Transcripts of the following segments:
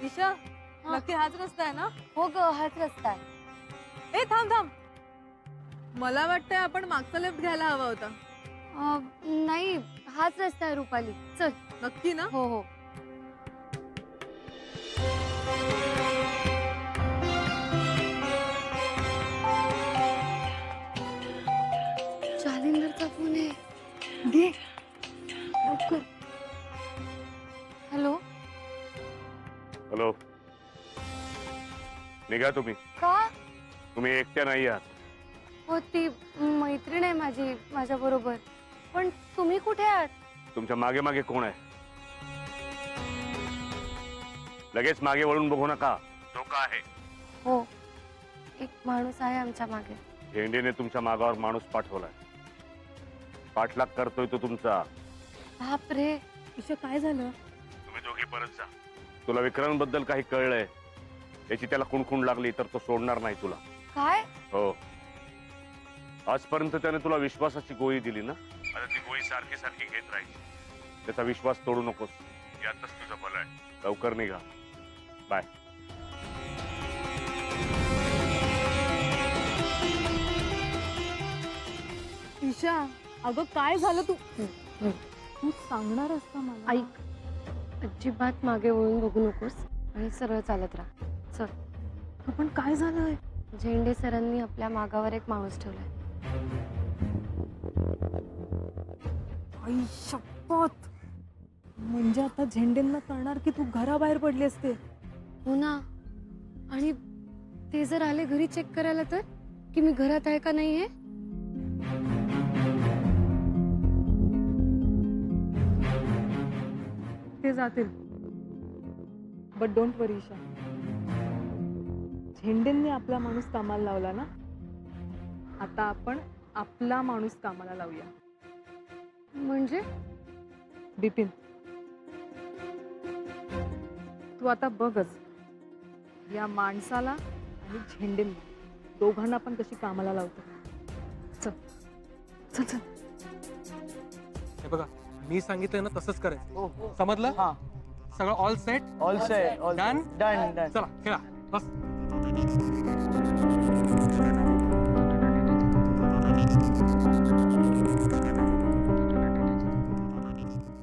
ईशा नक्की हाच रस्ता आहे ना? हो ग, हाच रस्ता आहे. ए थांब थांब, मला वाटतंय आपण मागचा लेफ्ट घ्यायला हवा होता. नाही, हाच रस्ता आहे रुपाली. चल. नक्की ना? हो हो. जालिंदरचा फोन आहे. घे. हॅलो. हॅलो. निघा तुम्ही. का? तुम्ही एकट्या नाही आहात. हो, ती मैत्रीण आहे माझी, माझ्या बरोबर. पण तुम्ही कुठे आहात? तुमच्या मागे मागे कोण आहे? लगेच मागे वळून बघू नका. धोका आहे. हो, एक माणूस आहे आमच्या मागे. झेंडेने तुमच्या मागावर माणूस पाठवलाय. पाठलाग करतोय तो तुमचा. बाप रे. ईशा काय झालं? तुम्ही दोघे परत जा. तुला विक्रांत बद्दल काही कळलंय, याची त्याला खुणखुण लागली तर तो सोडणार नाही तुला. काय? हो. आजपर्यंत त्याने तुला विश्वासाची गोळी दिली ना, आता ती गोळी सारखी सारखी घेत राहील. त्याचा विश्वास तोडू नकोस. यातच तुझं भलं आहे. लवकर निघा. बाय. ईशा अगं काय झालं? तू सांगणार असता मला. ऐक, अजिबात मागे वळून बघू नकोस आणि सरळ चालत राहा. चल. पण काय झालंय? झेंडे सरांनी आपल्या मागावर एक माणूस ठेवलाय. आई शपथ, म्हणजे आता झेंडेंना कळणार की तू घराबाहेर पडली असते. हो ना. आणि ते जर आले घरी चेक करायला तर, की मी घरात आहे का नाही आहे. ते जातील, बट डोंट वरी ईशा. झेंडेंनी आपला माणूस कामाला लावला ना, आता आपण आपला माणूस कामाला लावूया. म्हणजे? बिपिन, तू आता बघच या माणसाला आणि झेंडेंना दोघांना पण कशी कामाला लावतो. चल चल चल. हे बघा, मी सांगितलं ना तसंच करायचं. समजलं? हां. सगळं all set? All set. Done done done. चला खेळा. बस.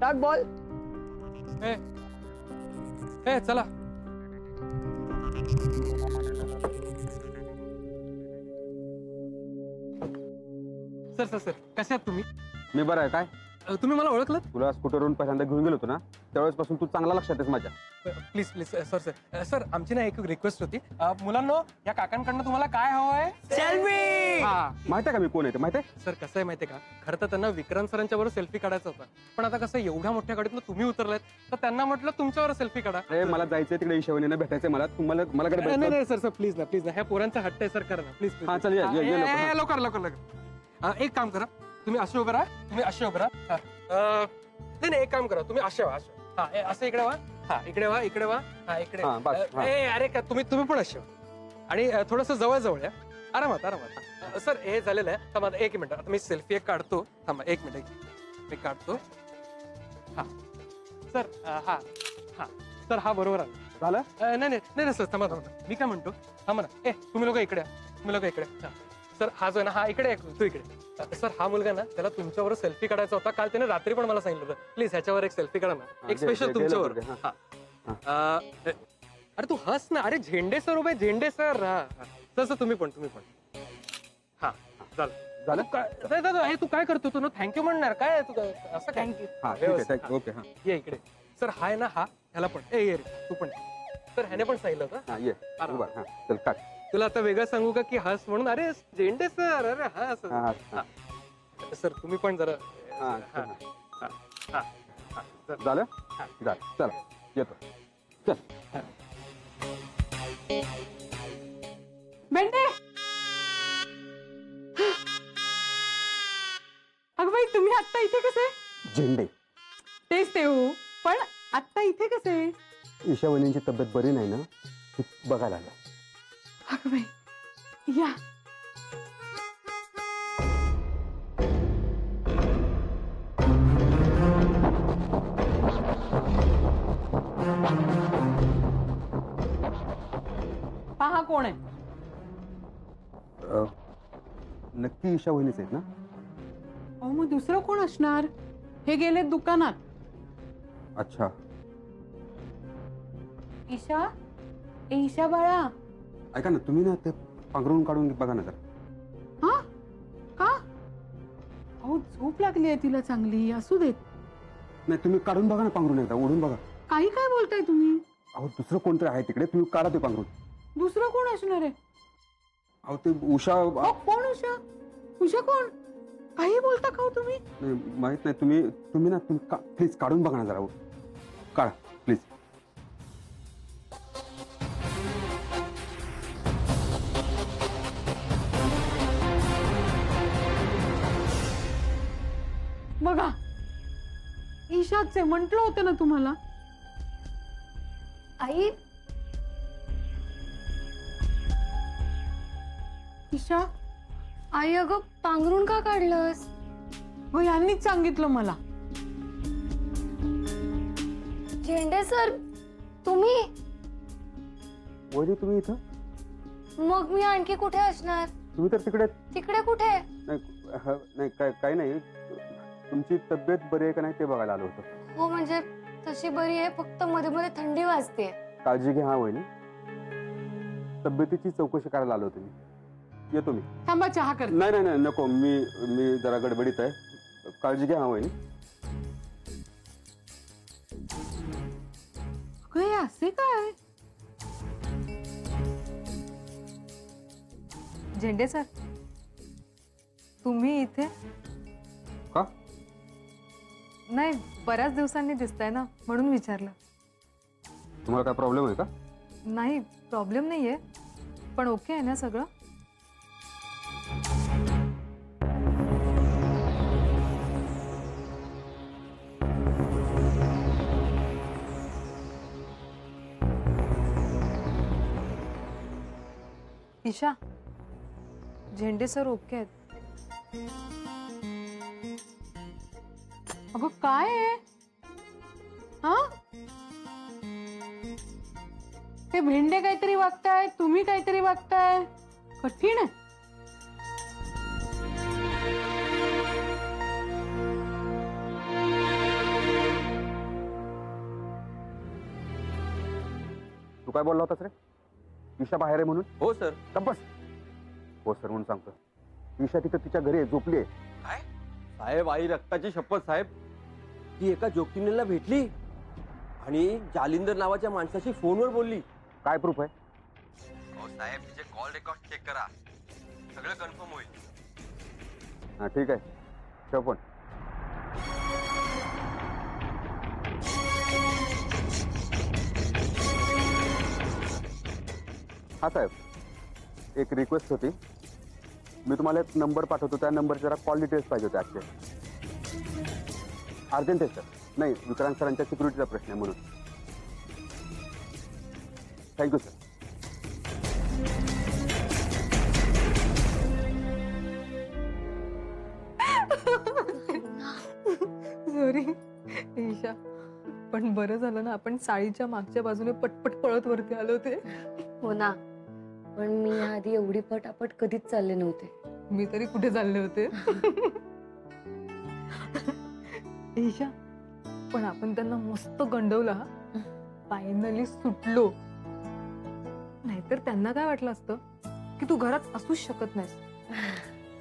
टाक बॉल. ए चला. सर सर सर कसे आहात तुम्ही? मी बरं आहे. काय तुम्ही मला ओळखलं? तुला स्कूटरवरून पहिल्यांदा घेऊन गेलो होतो ना, त्यावेळेस पासून तू चांगला लक्षात आहेस माझ्या. Please please sir sir sir आमची ना एक रिक्वेस्ट होती. मुलांनो, या काकांकडनं तुम्हाला काय हवंय? सेल्फी. हा, माहिती आहे का मी कोण आहे? माहिती आहे? सर कसं आहे माहितीये का, खरं तर त्यांना विक्रांत सरांच्या बरोबर सेल्फी काढायचा होता, पण आता कसं एवढ्या मोठ्या गाडीतनं तुम्ही उतरलात तर त्यांना म्हटलं तुमच्यावर सेल्फी काढा. अरे मला जायचंय तिकडे, ईशावनीने भेटायचंय मला. तुम्हाला मला कडे नाही नाही सर सर प्लीज ना, प्लीज ना. ह्या पोरांचा हट्ट आहे सर, करा ना प्लीज. हा चल, ये लवकर लवकर लवकर. एक काम करा, तुम्ही असे उभे राहा. तुम्ही असे उभे राहा. नाही नाही, एक काम करा, तुम्ही असे व्हा. हा, असं इकडे व्हा. हा, इकडे व्हा, इकडे व्हा. हा, इकडे. अरे का तुम्ही पण असे व्हा. आणि थोडस जवळ जवळ या. आरामात आरामात. सर हे झालेलं आहे. थांबा एक मिनिट, आता मी सेल्फी एक काढतो. थांबा एक मिनिट, मी काढतो. हा सर. हा हा सर, हा बरोबर आहे. झालं? नाही नाही नाही सर, थांबा थांबा. मी काय म्हणतो, थांबा ना. तुम्ही लोक इकडे, तुम्ही लोक इकडे. सर हा जो आहे ना, हा इकडे, तू इकडे. सर हा मुलगा ना, त्याला तुमच्यावर सेल्फी काढायचा होता. काल त्याने रात्री पण मला सांगितलं होतं, प्लीज ह्याच्यावर एक सेल्फी काढा ना, एक स्पेशल तुमच्यावर. अरे तू हस ना. अरे झेंडे सर उभे, झेंडे सर. तसं तुम्ही पण. हा झालं. हे तू काय करतो? तू ना थँक्यू म्हणणार काय? तू असं थँक्यू. ओके. ये इकडे. सर हा आहे ना, हा ह्याला पण. ये तू पण. सर ह्याने पण सांगितलं होतं. चल काढ. तुला आता वेगळं सांगू का की हस म्हणून? अरे झेंडे सर, अरे हा सर तुम्ही पण जरा. झालं? चला येतो. चल. बेंडे, अगं बाई, तुम्ही आत्ता इथे कसे? झेंडे तेच ते हो, पण आत्ता इथे कसे? ईशावनींची तब्येत बरी नाही ना, बघायला आलं. अगं बाई, या. हा कोण आहे? नक्की ईशा वहिनीच आहेत ना? अहो मग दुसरं कोण असणार? हे गेले दुकानात. अच्छा. ईशा, ए ईशा बाळा. ऐका ना, तुम्ही ना ते पांघरून काढून बघा ना जरा. हा का? अहो झोप लागली आहे तिला चांगली, असू देत. नाही, तुम्ही काढून बघा ना पांघरून, एकदा ओढून बघा. काही काय बोलताय तुम्ही? अहो दुसरं कोणतरी आहे तिकडे, तुम्ही काढा ते पांघरून. दुसरं कोण असणार आहे? अहो ते उषा. अहो कोण उषा? उषा कोण? काही बोलता का हो तुम्ही? नाही, माहित नाही. तुम्ही ना प्लीज काढून बघा ना जरा. काढा प्लीज. बघा, ईशाचे म्हंटल होतं ना तुम्हाला. आई, ईशा, आई अगं पांघरून का काढलंस? हो यांनीच सांगितलं मला. झेंडे सर, तुम्ही? वहिनी तुम्ही इथं? मग मी आणखी कुठे असणार? तुम्ही तर तिकडे. तिकडे कुठे? नाही काही नाही. तुमची तब्येत बरी आहे का नाही ते बघायला आलो होतो. हो म्हणजे तशी बरी आहे, फक्त मध्ये मध्ये थंडी वाजते. काळजी घ्या हा वहिनी. तब्येतीची चौकशी करायला आलो होतो मी. येतो मी. थांबा, चहा कर. नाही नको. मी जरा गडबडीत आहे. काळजी घ्या हा वहिनी. काय असे काय? झेंडे सर, तुम्ही इथे? का? नाही, बऱ्याच दिवसांनी दिसताय ना, म्हणून विचारलं. तुम्हाला काय प्रॉब्लेम आहे का? नाही, प्रॉब्लेम नाहीये, पण ओके आहे ना सगळं? ईशा, झेंडे सर ओके आहेत. अगं काय आहे? हा, ते भेंडे काहीतरी वागताय, तुम्ही काहीतरी वागताय. कठीण आहे. तू काय बोलला होतास रे? ईशा बाहेर आहे म्हणून? हो सर. बस. हो सर म्हणून सांगतो. ईशा तिथं तिच्या घरी आहे, झोपली आहे. काय साहेब, आई रक्ताची शपथ साहेब, ती एका जोगतिनीला भेटली आणि जालिंदर नावाच्या माणसाशी फोनवर बोलली. काय प्रूफ आहे? हो साहेब, तिचे कॉल रेकॉर्ड चेक करा, सगळं कन्फर्म होईल. हा ठीक आहे, ठेव पण. हा साहेब, एक रिक्वेस्ट होती. मी तुम्हाला एक नंबर पाठवतो, त्या नंबर जरा कॉल डिटेल्स पाहिजे होते आजचे. अर्जंट आहे सर. नाही, विक्रांत सरांच्या सिक्युरिटीचा प्रश्न आहे म्हणून. Thank you sir. सॉरी ईशा, पण बरं झालं ना आपण साडीच्या मागच्या बाजूने पटपट पळत वरती आलो होते. हो ना, पण मी आधी एवढी पटापट कधीच चालले नव्हते. मी तरी कुठे चालले होते. ईशा, पण आपण त्यांना मस्त गंडवला. फायनली सुटलो. नाहीतर त्यांना काय वाटलं असतं की तू घरात असूच शकत नाहीस.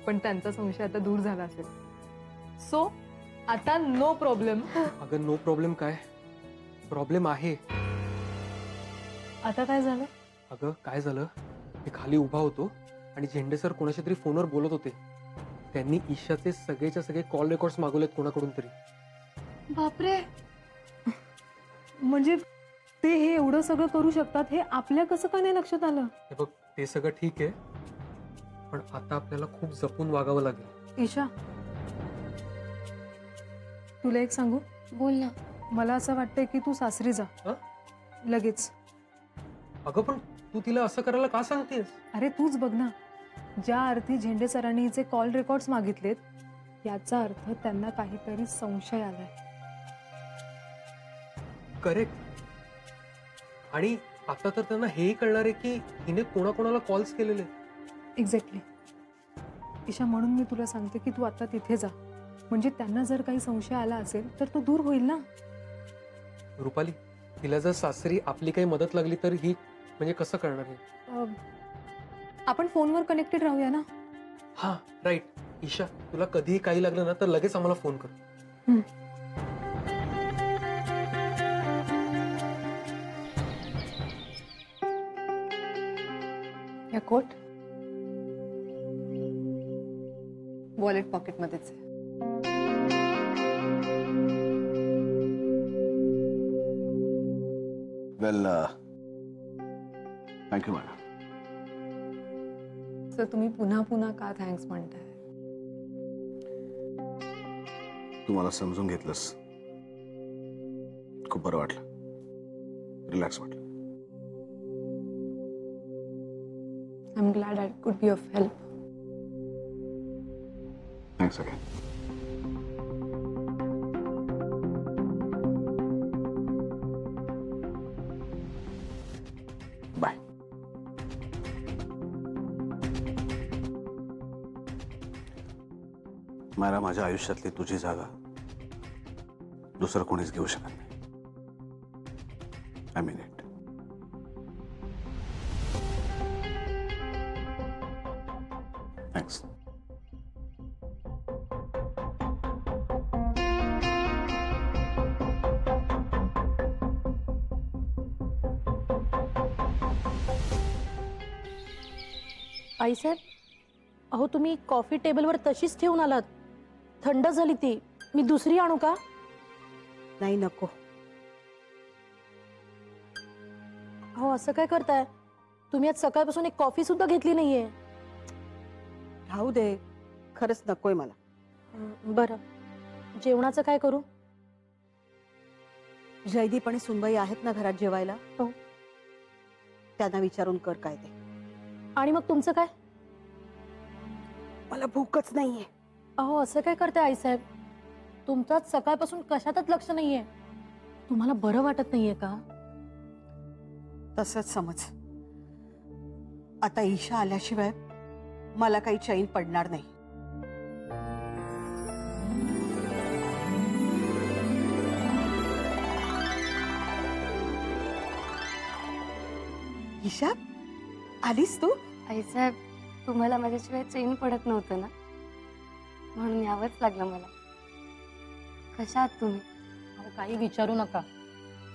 पण त्यांचा संशय आता दूर झाला असेल. सो आता नो प्रॉब्लेम. अगं नो प्रॉब्लेम काय? प्रॉब्लेम आहे. आता काय झालं? अगं काय झालं, मी खाली उभा होतो आणि झेंडे सर कोणाच्या तरी फोनवर बोलत होते. त्यांनी ईशाचे सगळेच्या सगळे कॉल रेकॉर्ड्स मागवलेत कोणाकडून तरी. बापरे. म्हणजे ते हे एवढं सगळं करू शकतात हे आपल्या कसं का नाही लक्षात आलं? हे बघ, ते सगळं ठीक आहे, पण आता आपल्याला खूप जपून वागावं लागेल. ईशा, तुला एक सांगू? बोल ना. मला असं वाटतंय की तू सासरी जा हं? लगेच. अगं पण तू तिला असं करायला का सांगतेस? अरे तूच बघ ना, ज्या अर्थी झेंडे सरांनी हिचे कॉल रेकॉर्ड्स मागितलेत याचा अर्थ त्यांना काहीतरी संशय आलाय. करेक्ट. आणि आता तर त्यांना हेही कळणार आहे की हिने कोणाकोणाला कॉल्स केलेले. एक्झॅक्टली. ईशा, म्हणून मी तुला सांगते की तू आता तिथे जा. म्हणजे त्यांना जर काही संशय आला असेल तर तो दूर होईल ना. रुपाली, तिला जर सासरी आपली काही मदत लागली तर ही म्हणजे कसं करणार हे? आपण फोनवर कनेक्टेड राहूया ना. हा राईट. ईशा, तुला कधीही काही लागलं ना तर लगेच आम्हाला फोन कर. या कोट वॉलेट पॉकेटमध्येच आहे. वेल, थँक्यू मॅडम. सर, तुम्ही पुन्हा पुन्हा का थँक्स म्हणताय? तुम्हाला समजून घेतलंस, खूप बरं वाटलं, रिलॅक्स वाटलं. I am glad I could be of help. Thanks again. Bye. मला माझ्या आयुष्यातली तुझी जागा दुसरं कोणीच घेऊ शकत नाही. I mean it. थँक्स. आईसाहेब, अहो तुम्ही कॉफी टेबलवर तशीच ठेवून आलात. थंड झाली ती. मी दुसरी आणू का? नाही, नको. अहो असं काय करताय तुम्ही? आज सकाळपासून एक कॉफी सुद्धा घेतली नाहीये. राहू दे, खरंच नकोय मला. बरं, जेवणाचं काय करू? जयदीप आणि सुनबाई आहेत ना घरात जेवायला? हो. त्यांना विचारून कर काय ते. आणि मग तुमचं काय? मला भूकच नाहीये. अहो असं काय करताय आईसाहेब? तुमचं सकाळपासून कशातच लक्ष नाहीये. तुम्हाला बरं वाटत नाहीये का? तसंच समज. आता ईशा आल्याशिवाय मला काही चैन पडणार नाही. ईशा, आलीस तू? आईसाहेब, तुम्हाला माझ्याशिवाय चैन पडत नव्हतं ना, म्हणून यावंच लागलं मला. कशा आहात तुम्ही? अहो काही विचारू नका.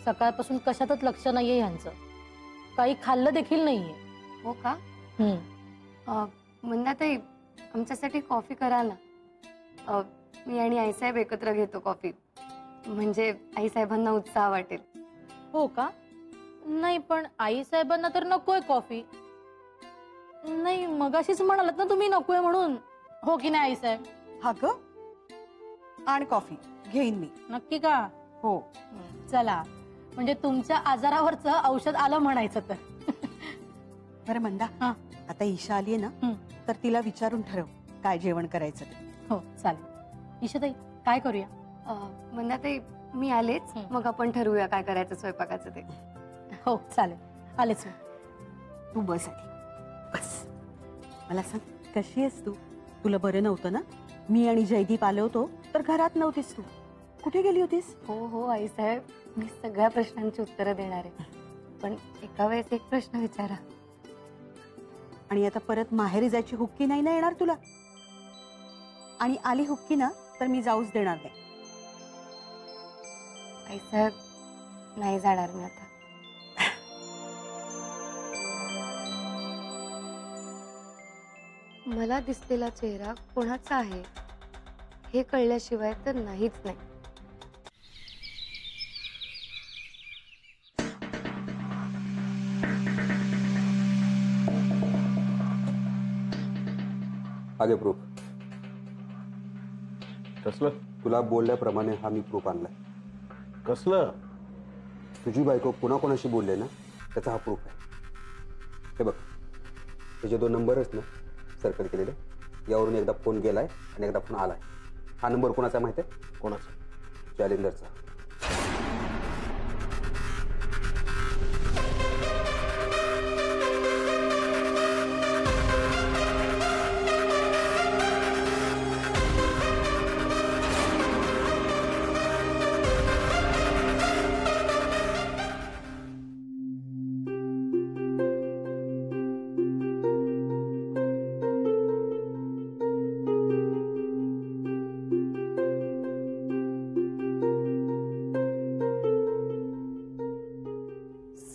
सकाळपासून कशातच लक्ष नाहीये ह्यांचं. काही खाल्लं देखील नाहीये. हो का? मंदाताई, आमच्यासाठी कॉफी करा ना. मी आणि आईसाहेब एकत्र घेतो कॉफी. म्हणजे आईसाहेबांना उत्साह वाटेल. हो का? नाही पण आईसाहेबांना तर नकोय कॉफी. नाही, मगाशीच म्हणालात ना तुम्ही नकोय म्हणून. हो की नाही आईसाहेब? हा ग, आण कॉफी, घेईन मी. नक्की का? हो. चला, म्हणजे तुमच्या आजारावरचं औषध आलं म्हणायचं तर. बरं मंदा, हा. आता ईशा आलीये ना, तर तिला विचारून ठरव काय जेवण करायचं ते. हो चालेल. ईशाताई, काय करूया? मंदाताई, मी आलेच, मग आपण ठरवूया काय करायचं स्वयंपाकाचं ते. हो चालेल, आलेच. तू बस आधी, बस. मला सांग, कशी आहेस तू? तुला बरं नव्हतं ना? मी आणि जयदीप आलो होतो तर घरात नव्हतीस तू. कुठे गेली होतीस? हो आईसाहेब, मी सगळ्या प्रश्नांची उत्तरं देणार आहे, पण एका वेळेस एक प्रश्न विचारा. आणि आता परत माहेरी जायची हुक्की नाही ना येणार तुला? आणि आली हुक्की ना तर मी जाऊच देणार नाही. आईसाहेब, नाही जाणार मी आता. मला दिसलेला चेहरा कोणाचा आहे हे कळल्याशिवाय तर नाहीच नाही. आगे प्रूफ. कसलं? तुला बोलल्याप्रमाणे हा मी प्रूफ आणलाय. कसलं? तुझी बायको कोणाकोणाशी बोलले ना त्याचा हा प्रूफ आहे. हे बघ, हे जे 2 नंबर आहेत ना सर्कल केलेले, यावरून एकदा फोन गेलाय आणि एकदा फोन आलाय. हा नंबर कोणाचा माहिती आहे? कोणाचा? जालिंदरचा.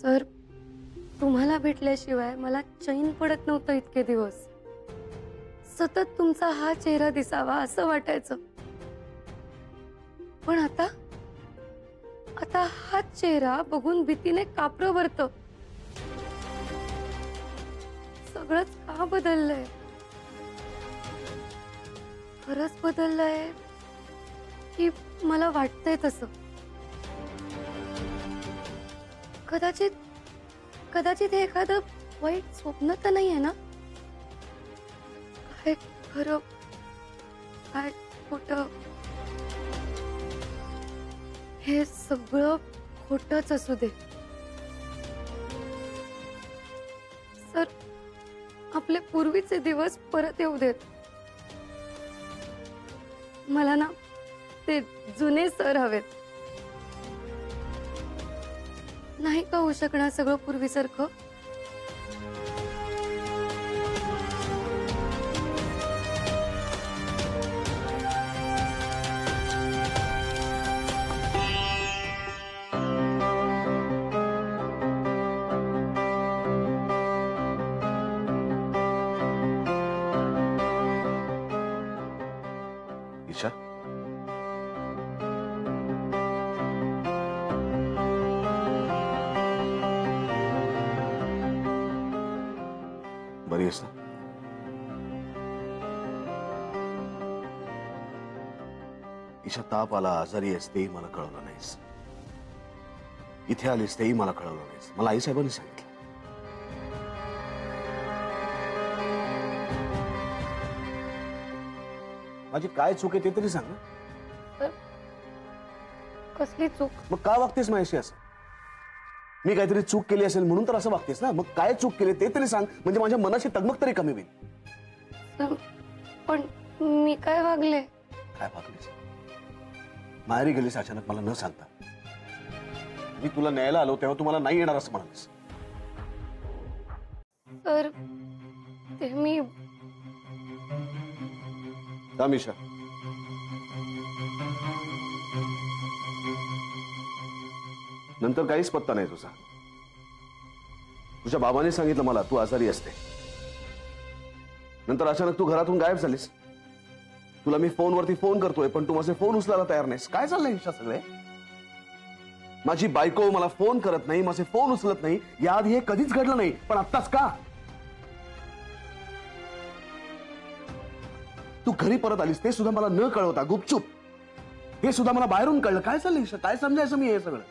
सर, तुम्हाला भेटल्याशिवाय मला चैन पडत नव्हतं इतके दिवस. सतत तुमचा हा चेहरा दिसावा असं वाटायचं. पण आता आता हा चेहरा बघून भीतीने कापरं भरतं. सगळंच का बदललंय? खरंच बदललंय की मला वाटतंय तसं? कदाचित कदाचित हे एखादं वाईट स्वप्न तर नाहीये ना? काय खरं काय खोटं, हे सगळं खोटच असू दे. सर, आपले पूर्वीचे दिवस परत येऊ देत. मला ना ते जुने सर हवेत. नाही का होऊ शकणार सगळं पूर्वीसारखं? ईशा, बरी आहेस ना? ईशा, ताप आला, आजारी आहेस तेही मला कळवलं नाहीस. इथे आलीस तेही मला कळवलं नाहीस. मला आईसाहेबांनी सांगितलं. माझी काय चूक आहे ते तरी सांग ना. कसली चूक? मग का वागतेस माझ्याशी असं? मी काहीतरी चूक केली असेल म्हणून तर असं वागतेस ना. मग काय चूक केली ते तरी सांग, म्हणजे माझ्या मनाची तगमग तरी कमी होईल. पण मी काय वागले? काय वागलीस? माहेरी गेलीस अचानक मला न सांगता. मी तुला न्यायला आलो तेव्हा तुम्हाला नाही येणार असं म्हणालीस. तर ते मी ईशा, नंतर काहीच पत्ता नाही तुझा. तुझ्या बाबाने सांगितलं मला तू आजारी असते. नंतर अचानक तू घरातून गायब झालीस. तुला मी फोनवरती फोन करतोय पण तू माझे फोन उचलायला तयार नाहीस. काय चाललंय ईशा सगळे? माझी बायको मला फोन करत नाही, माझे फोन उचलत नाही. याआधी हे कधीच घडलं नाही, पण आत्ताच का? तू घरी परत आलीस ते सुद्धा मला न कळवता गुपचूप. हे सुद्धा मला बाहेरून कळलं. काय चाललंय ईशा? काय समजायचं मी हे सगळं?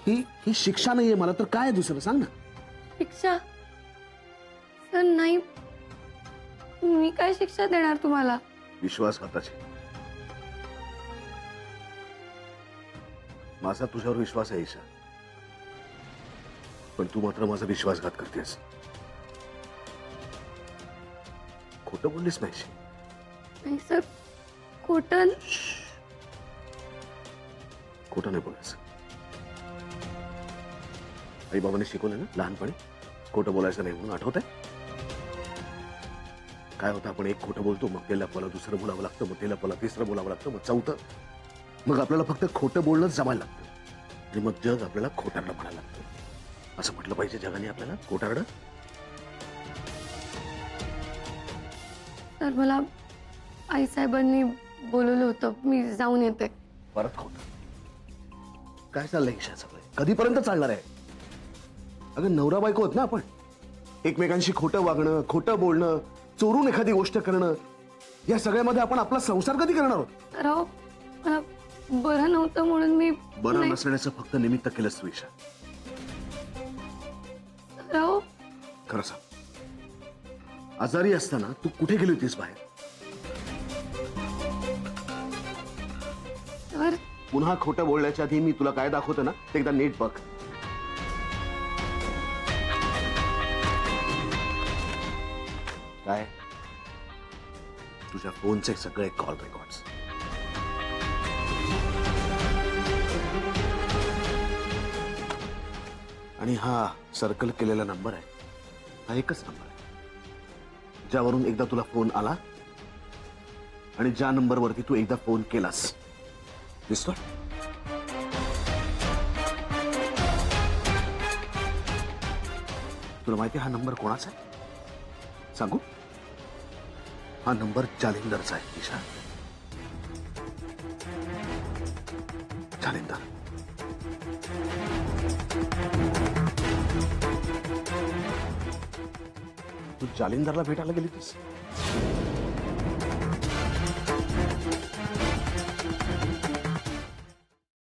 ही शिक्षा नाहीये मला तर काय दुसरं सांग ना. शिक्षा? सर नाही, मी काय शिक्षा देणार तुम्हाला? विश्वासघाताची. माझा तुझ्यावर विश्वास आहे ईशा, पण तू मात्र माझा विश्वासघात करतेस. खोटं बोललीस नाही. नाही सर, खोटं खोटं नाही बोलायचं. आई बाबांनी शिकवलं ना लहानपणी खोटं बोलायचं नाही म्हणून. आठवत आहे काय होतं? आपण एक खोटं बोलतो, मग ते लपवायला दुसरं बोलावं लागतं, मग ते लपवायला तिसरं बोलावं लागतं, मग चौथं. मग आपल्याला फक्त खोटं बोलणं जमायला लागतं आणि मग जग आपल्याला खोटारडं म्हणायला लागतं. असं म्हटलं पाहिजे जगाने आपल्याला, खोटारडं. तर मला आईसाहेबांनी बोलवलं होतं, मी जाऊन येते. परत खोटं? काय चाललंय ईशा सगळे? कधीपर्यंत चालणार आहे? अगं नवरा बायको होत ना आपण. एकमेकांशी खोटं वागणं, खोटं बोलणं, चोरून एखादी गोष्ट करणं, या सगळ्यामध्ये आपण आपला संसार कधी करणार आहोत? राव, मला बरं नव्हतं म्हणून मी बरं नसण्याचं फक्त निमित्त केलंस तू ईशा. राव, खरं सांग, आजारी असताना तू कुठे गेली होतीस बाहेर? तर पुन्हा खोटं बोलण्याच्या आधी मी तुला काय दाखवतो ना ते एकदा नीट बघ. काय? तुझ्या फोनचे सगळे कॉल रेकॉर्ड्स. आणि हा सर्कल केलेला नंबर आहे, हा एकच नंबर आहे ज्यावरून एकदा तुला फोन आला आणि ज्या नंबरवरती तू एकदा फोन केलास. दिसतोय? तुला माहिती हा नंबर कोणाचा आहे सांगू? हा नंबर जालिंदरचा आहे ईशा. जालिंदर. तू जालिंदरला भेटायला गेली होतीस?